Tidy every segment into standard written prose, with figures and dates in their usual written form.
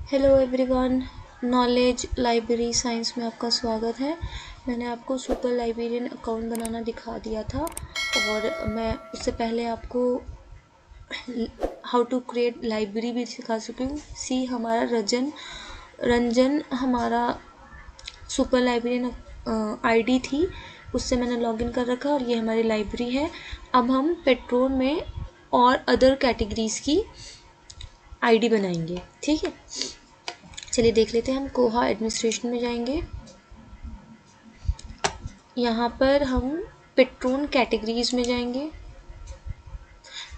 Hello everyone, knowledge library science में आपका स्वागत है। मैंने आपको सुपर लाइब्रेरियन अकाउंट बनाना दिखा दिया था और मैं उससे पहले आपको हाउ टू क्रिएट लाइब्रेरी भी सिखा चुकी हूँ। हमारा रंजन हमारा सुपर लाइब्रेरियन आईडी थी, उससे मैंने लॉगिन कर रखा और ये हमारी लाइब्रेरी है। अब हम पेट्रोन में और अदर कैटेगरीज की आईडी बनाएंगे, ठीक है। चलिए देख लेते हैं। हम कोहा एडमिनिस्ट्रेशन में जाएंगे। यहाँ पर हम पेट्रोन कैटेगरीज में जाएंगे।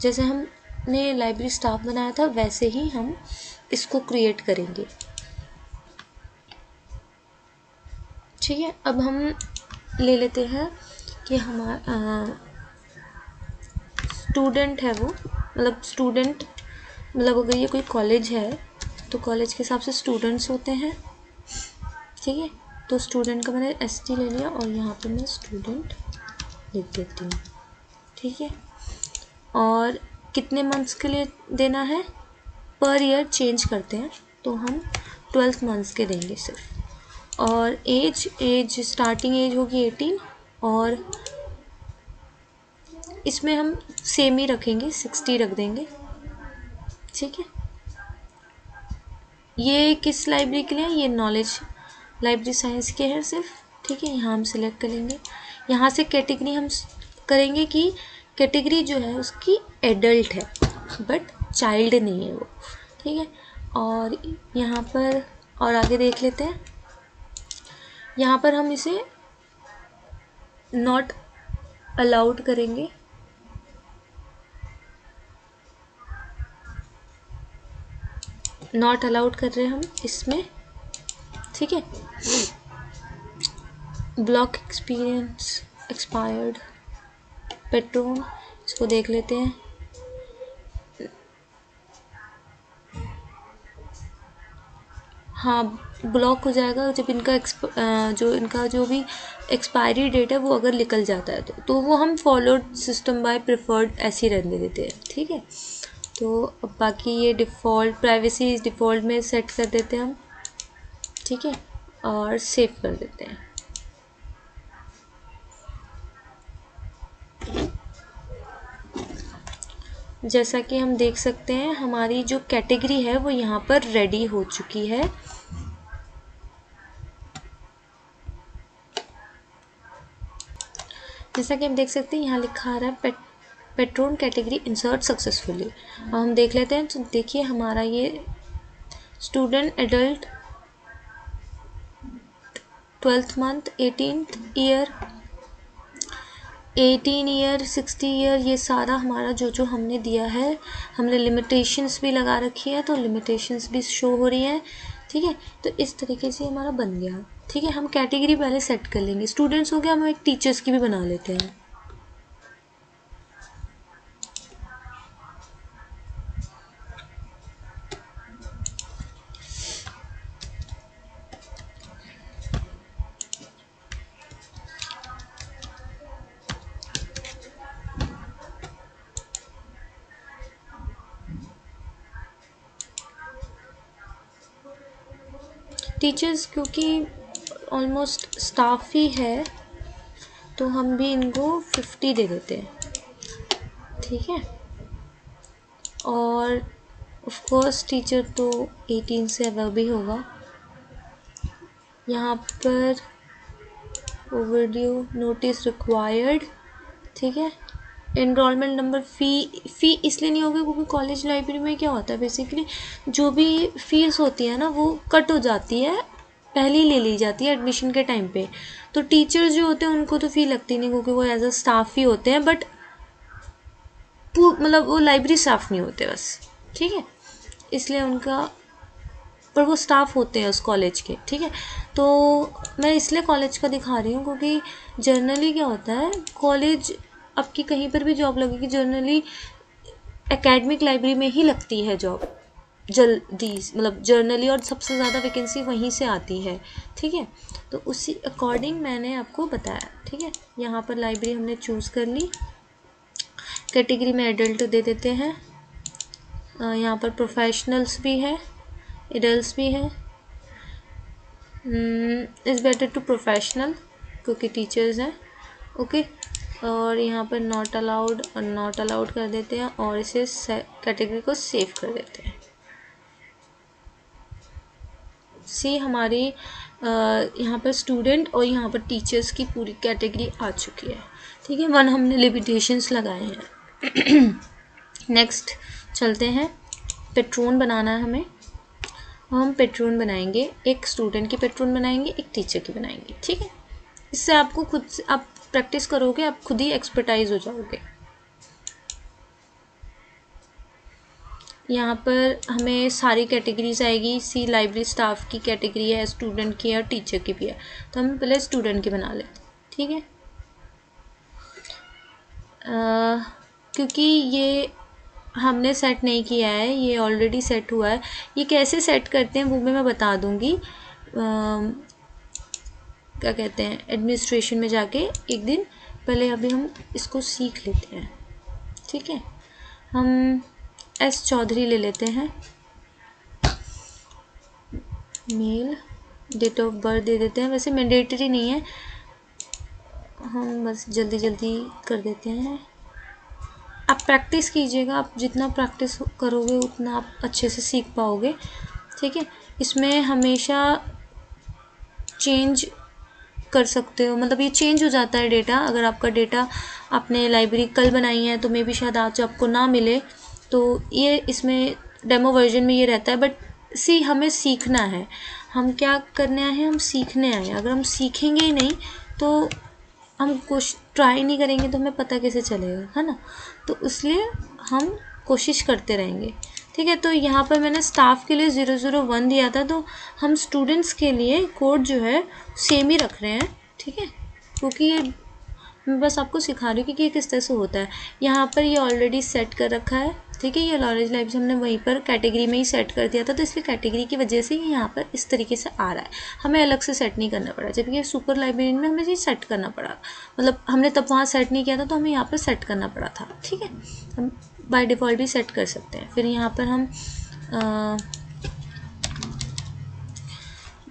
जैसे हमने लाइब्रेरी स्टाफ बनाया था वैसे ही हम इसको क्रिएट करेंगे, ठीक है। अब हम ले लेते हैं कि हमारा स्टूडेंट है, वो मतलब अगर ये कोई कॉलेज है तो कॉलेज के हिसाब से स्टूडेंट्स होते हैं, ठीक है। तो स्टूडेंट का मैंने ST ले लिया और यहाँ पे मैं स्टूडेंट लिख देती हूँ, ठीक है। और कितने मंथ्स के लिए देना है, पर ईयर चेंज करते हैं तो हम 12 मंथ्स के देंगे सिर्फ। और एज स्टार्टिंग एज होगी 18 और इसमें हम सेम ही रखेंगे, 60 रख देंगे, ठीक है। ये किस लाइब्रेरी के लिए है, ये नॉलेज लाइब्रेरी साइंस के हैं सिर्फ, ठीक है। यहाँ हम सिलेक्ट करेंगे। यहाँ से कैटेगरी हम करेंगे कि कैटेगरी जो है उसकी एडल्ट है बट चाइल्ड नहीं है वो, ठीक है। और यहाँ पर और आगे देख लेते हैं। यहाँ पर हम इसे नॉट अलाउड करेंगे, नॉट अलाउड कर रहे हैं हम इसमें, ठीक है। ब्लॉक एक्सपीरियंस एक्सपायर्ड पेट्रोन, इसको देख लेते हैं। हाँ, ब्लॉक हो जाएगा जब इनका जो भी एक्सपायरी डेट है वो अगर निकल जाता है तो वो हम फॉलोड सिस्टम बाय प्रेफर्ड ऐसे ही रहने देते हैं, ठीक है। तो अब बाकी ये डिफ़ॉल्ट प्राइवेसी डिफ़ॉल्ट में सेट कर देते हैं हम, ठीक है, और सेव कर देते हैं। जैसा कि हम देख सकते हैं हमारी जो कैटेगरी है वो यहाँ पर रेडी हो चुकी है। जैसा कि हम देख सकते हैं यहाँ लिखा आ रहा है पेट्रोन कैटेगरी इंसर्ट सक्सेसफुली। अब हम देख लेते हैं तो देखिए हमारा ये student adult 12th month 18th year 18 year 60 year, ये सारा हमारा जो हमने दिया है, हमने लिमिटेशंस भी लगा रखी है तो लिमिटेशंस भी शो हो रही हैं, ठीक है। तो इस तरीके से हमारा बन गया, ठीक है। हम कैटेगरी पहले सेट कर लेंगे। स्टूडेंट्स हो गया, हम एक टीचर्स की भी बना लेते हैं। टीचर्स क्योंकि ऑलमोस्ट स्टाफ ही है तो हम भी इनको 50 दे देते हैं, ठीक है। और ऑफ कोर्स टीचर तो 18 से अबव भी होगा। यहाँ पर ओवरड्यू नोटिस रिक्वायर्ड, ठीक है। एनरोलमेंट नंबर फ़ी इसलिए नहीं होगी क्योंकि कॉलेज लाइब्रेरी में क्या होता है, बेसिकली जो भी फीस होती है ना वो कट हो जाती है, पहले ही ले ली जाती है एडमिशन के टाइम पे। तो टीचर्स जो होते हैं उनको तो फ़ी लगती नहीं क्योंकि वो एज अ स्टाफ ही होते हैं, बट मतलब वो लाइब्रेरी स्टाफ नहीं होते बस, ठीक है। इसलिए उनका, पर वो स्टाफ होते हैं उस कॉलेज के, ठीक है। तो मैं इसलिए कॉलेज का दिखा रही हूँ क्योंकि जनरली क्या होता है, कॉलेज आपकी कहीं पर भी जॉब लगेगी जनरली एकेडमिक लाइब्रेरी में ही लगती है जॉब जल्दी, मतलब जर्नली, और सबसे ज़्यादा वैकेंसी वहीं से आती है, ठीक है। तो उसी अकॉर्डिंग मैंने आपको बताया, ठीक है। यहाँ पर लाइब्रेरी हमने चूज़ कर ली, कैटेगरी में एडल्ट दे देते हैं। यहाँ पर प्रोफेशनल्स भी है, एडल्ट्स भी है, इज़ बेटर टू प्रोफेशनल क्योंकि टीचर्स हैं, ओके। और यहाँ पर नॉट अलाउड और नॉट अलाउड कर देते हैं और इसे कैटेगरी को सेव कर देते हैं। सी हमारी यहाँ पर स्टूडेंट और यहाँ पर टीचर्स की पूरी कैटेगरी आ चुकी है, ठीक है। 1 हमने लिमिटेशंस लगाए हैं। नेक्स्ट चलते हैं, पेट्रोन बनाना है हमें। हम पेट्रोन बनाएंगे, एक स्टूडेंट की पेट्रोन बनाएंगे, एक टीचर की बनाएंगे, ठीक है। इससे आपको खुद से आप प्रैक्टिस करोगे, आप खुद ही एक्सपर्टाइज हो जाओगे। यहाँ पर हमें सारी कैटेगरीज आएगी। सी लाइब्रेरी स्टाफ की कैटेगरी है, स्टूडेंट की है और टीचर की भी है। तो हम पहले स्टूडेंट की बना लेते हैं, ठीक है। क्योंकि ये हमने सेट नहीं किया है, ये ऑलरेडी सेट हुआ है। ये कैसे सेट करते हैं वो भी मैं बता दूंगी, क्या कहते हैं, एडमिनिस्ट्रेशन में जाके एक दिन। पहले अभी हम इसको सीख लेते हैं, ठीक है। हम एस चौधरी ले लेते हैं, मेल, डेट ऑफ बर्थ दे देते हैं। वैसे मैंडेटरी नहीं है, हम बस जल्दी जल्दी कर देते हैं। आप प्रैक्टिस कीजिएगा, आप जितना प्रैक्टिस करोगे उतना आप अच्छे से सीख पाओगे, ठीक है। इसमें हमेशा चेंज कर सकते हो, मतलब ये चेंज हो जाता है डेटा। अगर आपका डेटा आपने लाइब्रेरी कल बनाई है तो मे भी शायद आज आपको ना मिले, तो ये इसमें डेमो वर्जन में ये रहता है। बट सी हमें सीखना है, हम क्या करने आए हैं, हम सीखने आए हैं। अगर हम सीखेंगे ही नहीं तो हम कुछ ट्राई नहीं करेंगे तो हमें पता कैसे चलेगा, है ना। तो इसलिए हम कोशिश करते रहेंगे, ठीक है। तो यहाँ पर मैंने स्टाफ के लिए 001 दिया था, तो हम स्टूडेंट्स के लिए कोड जो है सेम ही रख रहे हैं, ठीक है। क्योंकि ये मैं बस आपको सिखा रही हूँ कि ये किस तरह से होता है। यहाँ पर ये ऑलरेडी सेट कर रखा है, ठीक है। ये नॉलेज लाइब्रेरी हमने वहीं पर कैटेगरी में ही सेट कर दिया था, तो इसलिए कैटेगरी की वजह से ये यहाँ पर इस तरीके से आ रहा है। हमें अलग से सेट नहीं करना पड़ा, जबकि सुपर लाइब्रेरी में हमें ये सेट करना पड़ा, मतलब हमने तब वहाँ सेट नहीं किया था तो हमें यहाँ पर सेट करना पड़ा था, ठीक है। हम बाय डिफ़ॉल्ट भी सेट कर सकते हैं। फिर यहाँ पर हम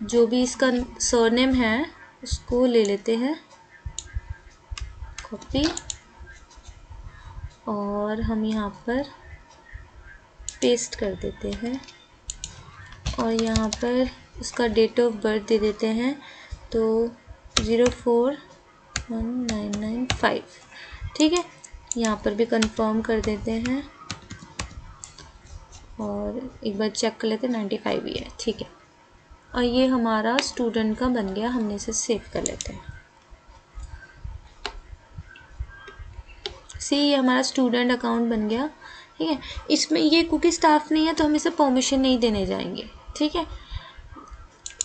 जो भी इसका सरनेम है उसको ले लेते हैं कॉपी, और हम यहाँ पर पेस्ट कर देते हैं और यहाँ पर उसका डेट ऑफ बर्थ दे देते हैं, तो 041995, ठीक है। यहाँ पर भी कंफर्म कर देते हैं और एक बार चेक कर लेते हैं, 95 ही है, ठीक है। और ये हमारा स्टूडेंट का बन गया, हमने इसे सेव कर लेते हैं। सी ये हमारा स्टूडेंट अकाउंट बन गया, ठीक है। इसमें ये कुकी स्टाफ नहीं है तो हम इसे परमिशन नहीं देने जाएंगे, ठीक है।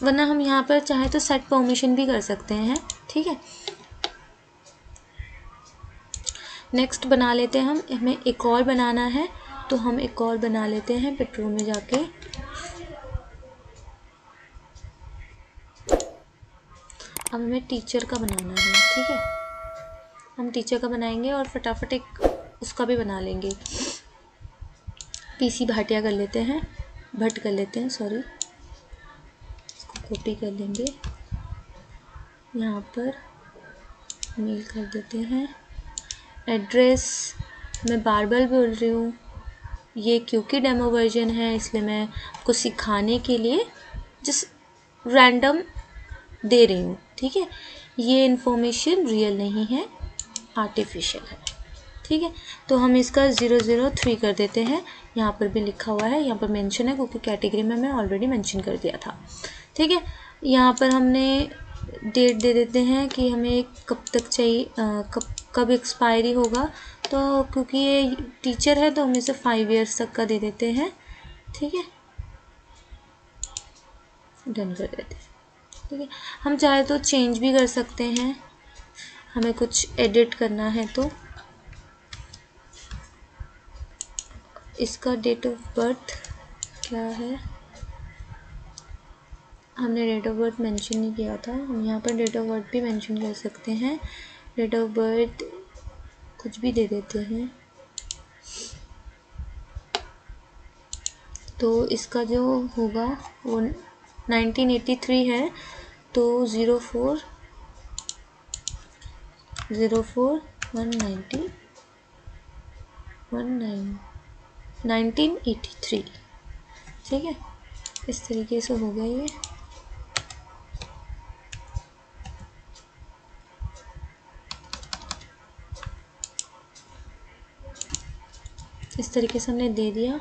वरना हम यहाँ पर चाहे तो सेट परमिशन भी कर सकते हैं, ठीक है। नेक्स्ट बना लेते हैं हम, हमें एक और बनाना है, तो हम एक और बना लेते हैं पेट्रोल में जाके। अब हमें टीचर का बनाना है, ठीक है। हम टीचर का बनाएंगे और फटाफट एक उसका भी बना लेंगे। पीसी भाटिया कर लेते हैं, भट्ट कर लेते हैं, सॉरी, इसको कॉपी कर लेंगे, यहाँ पर मेल कर देते हैं। एड्रेस मैं बार बार बोल रही हूँ, ये क्योंकि डेमो वर्जन है इसलिए मैं आपको सिखाने के लिए जस्ट रैंडम दे रही हूँ, ठीक है। ये इन्फॉर्मेशन रियल नहीं है, आर्टिफिशियल है, ठीक है। तो हम इसका 003 कर देते हैं। यहाँ पर भी लिखा हुआ है, यहाँ पर मेंशन है क्योंकि कैटेगरी में मैं ऑलरेडी मेंशन कर दिया था, ठीक है। यहाँ पर हमने डेट दे देते हैं कि हमें कब तक चाहिए, कब एक्सपायरी होगा। तो क्योंकि ये टीचर है तो हम इसे 5 ईयर्स तक का दे देते हैं, ठीक है। डन कर देते हैं, ठीक है। हम चाहे तो चेंज भी कर सकते हैं, हमें कुछ एडिट करना है तो। इसका डेट ऑफ बर्थ क्या है, हमने डेट ऑफ बर्थ मेंशन नहीं किया था, हम यहाँ पर डेट ऑफ बर्थ भी मेंशन कर सकते हैं। डेट ऑफ बर्थ कुछ भी दे देते हैं, तो इसका जो होगा वो 1983 है, तो 04 190 1983, ठीक है। इस तरीके से हो गया ये। इस तरीके से हमने दे दिया,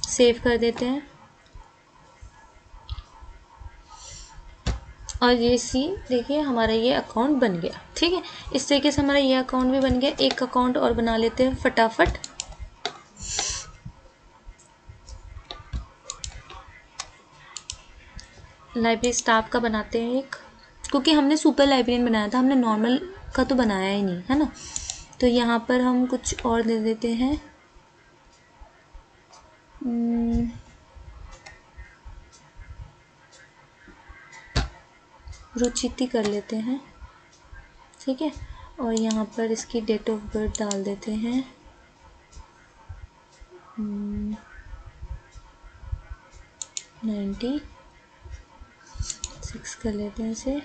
सेव कर देते हैं। और ये सी देखिए हमारा ये अकाउंट बन गया, ठीक है। इस तरीके से हमारा ये अकाउंट भी बन गया। एक अकाउंट और बना लेते हैं फटाफट। लाइब्रेरी स्टाफ का बनाते हैं एक, क्योंकि हमने सुपर लाइब्रेरियन बनाया था, हमने नॉर्मल का तो बनाया ही नहीं है ना। तो यहाँ पर हम कुछ और दे देते हैं। रुचिति कर लेते हैं, ठीक है। और यहाँ पर इसकी डेट ऑफ बर्थ डाल देते हैं 96 कर लेते हैं इसे।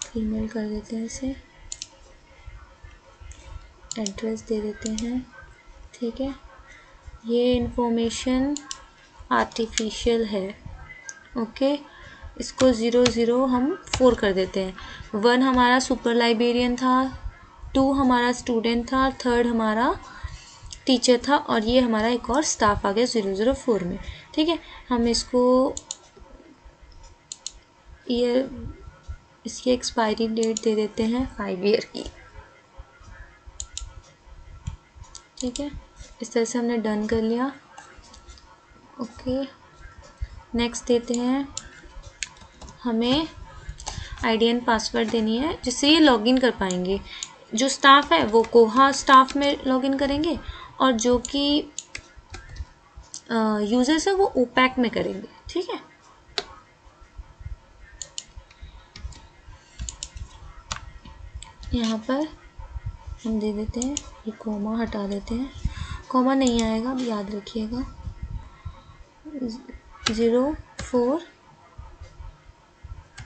फीमेल कर देते हैं इसे। एड्रेस दे देते हैं, ठीक है। ये इंफॉर्मेशन आर्टिफिशियल है, ओके। इसको 00 हम 4 कर देते हैं। 1 हमारा सुपर लाइब्रेरियन था, 2 हमारा स्टूडेंट था, 3rd हमारा टीचर था, और ये हमारा एक और स्टाफ आ गया 004 में, ठीक है। हम इसको ईयर, इसकी एक्सपायरी डेट दे देते हैं 5 ईयर की, ठीक है। इस तरह से हमने डन कर लिया, ओके। नेक्स्ट देते हैं, हमें आईडी एंड पासवर्ड देनी है जिससे ये लॉगिन कर पाएंगे। जो स्टाफ है वो कोहा स्टाफ में लॉगिन करेंगे, और जो कि यूजर्स है वो ओपैक में करेंगे, ठीक है। यहाँ पर हम दे देते हैं, ये कोमा हटा देते हैं, कोमा नहीं आएगा, अब याद रखिएगा।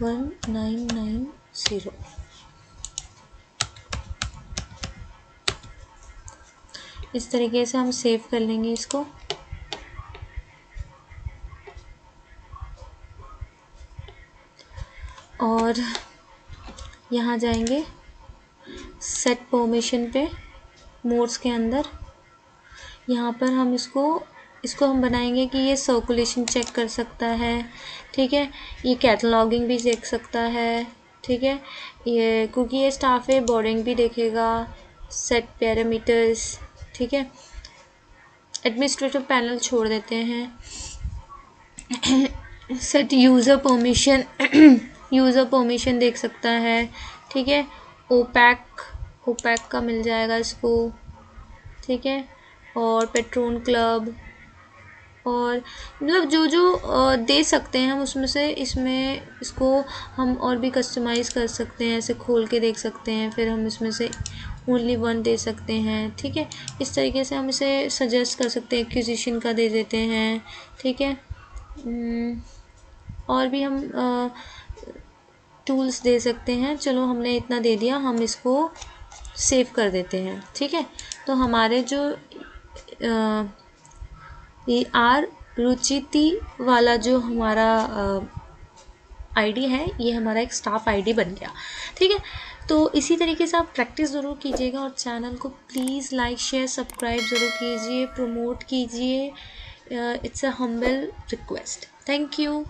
041990। इस तरीके से हम सेव कर लेंगे इसको। और यहाँ जाएंगे सेट परमिशन पे, मोड्स के अंदर। यहाँ पर हम इसको हम बनाएंगे कि ये सर्कुलेशन चेक कर सकता है, ठीक है। ये कैटलॉगिंग भी देख सकता है, ठीक है। ये क्योंकि ये स्टाफ है, बोर्डिंग भी देखेगा। सेट पैरामीटर्स, ठीक है। एडमिनिस्ट्रेटिव पैनल छोड़ देते हैं। Set user permission, user permission देख सकता है, ठीक है। ओपैक का मिल जाएगा इसको, ठीक है। और पेट्रोन क्लब, और मतलब जो जो दे सकते हैं हम उसमें से, इसको हम और भी कस्टमाइज़ कर सकते हैं, ऐसे खोल के देख सकते हैं, फिर हम इसमें से ओनली 1 दे सकते हैं, ठीक है। इस तरीके से हम इसे सजेस्ट कर सकते हैं। एक्विजिशन का दे देते हैं, ठीक है। और भी हम टूल्स दे सकते हैं। चलो हमने इतना दे दिया, हम इसको सेव कर देते हैं, ठीक है। तो हमारे जो ये रुचिति वाला जो हमारा आईडी है, ये हमारा एक स्टाफ आईडी बन गया, ठीक है। तो इसी तरीके से आप प्रैक्टिस ज़रूर कीजिएगा, और चैनल को प्लीज़ लाइक शेयर सब्सक्राइब ज़रूर कीजिए, प्रमोट कीजिए। It's a humble request. Thank you.